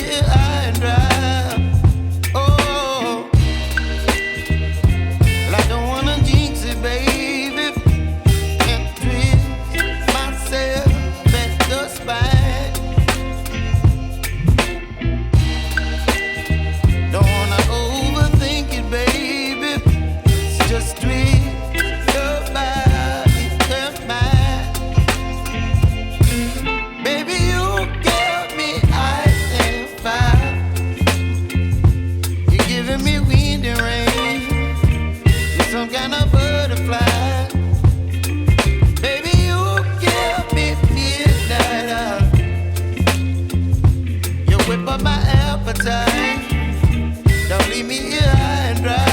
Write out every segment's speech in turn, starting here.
me high and dry. Oh, well, I don't wanna jinx it, baby, and twist myself at the spine. Don't wanna overthink it, baby. It's just twist your body and mine. Baby, you give me ice and fire. You're giving me wind and rain. You're some kind of butterfly. Baby, you give me midnight. You whip up my appetite. Don't leave me here high and dry.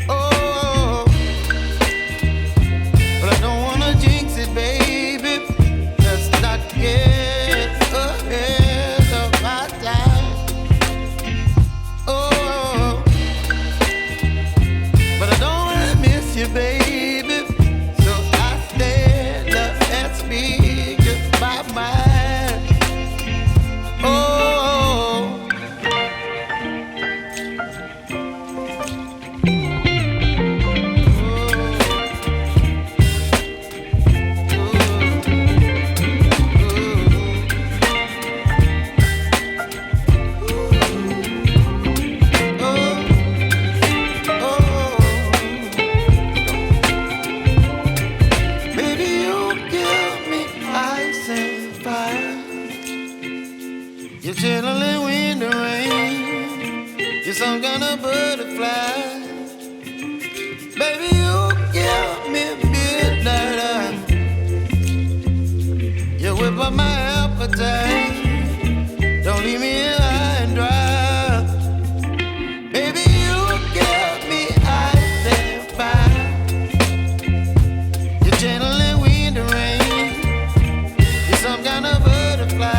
Oh, but I don't wanna jinx it, baby. Let's not get ahead of my time. Oh, but I don't wanna miss you, baby. So I stand up and speak just my mind. Oh. Baby, you give me ice and fire. You're channeling wind and rain. You're some kind of butterfly. Baby, you give me midnight. You whip up my appetite. Don't leave me here high and dry. Baby, you give me ice and fire. You're channeling wind and rain. You're some kind of butterfly.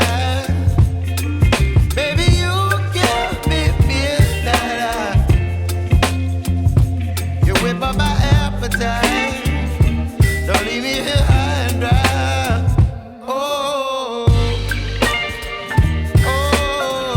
Baby, you give me midnight. You whip up my appetite. Don't leave me here high and dry. Oh, oh,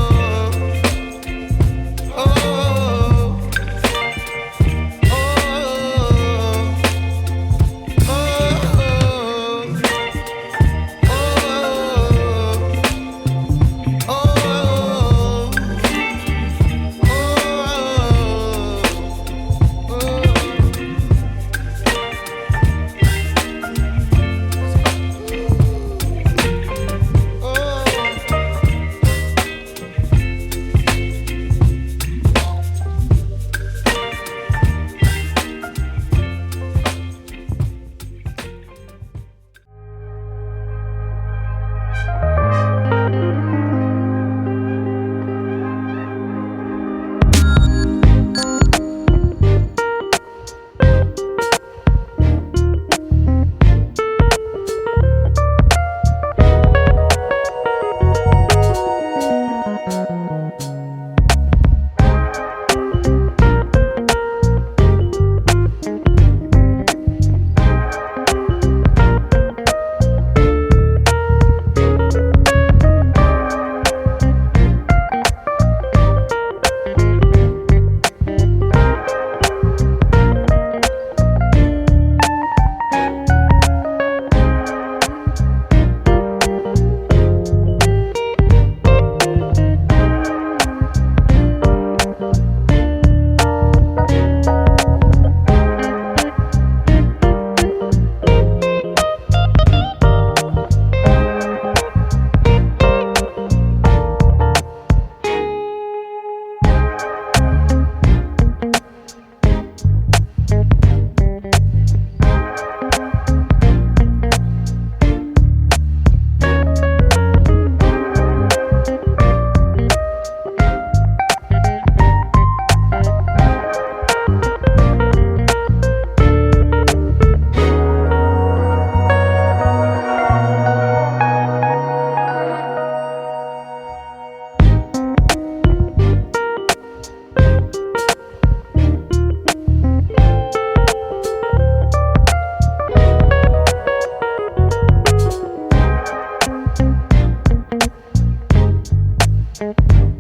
Bye.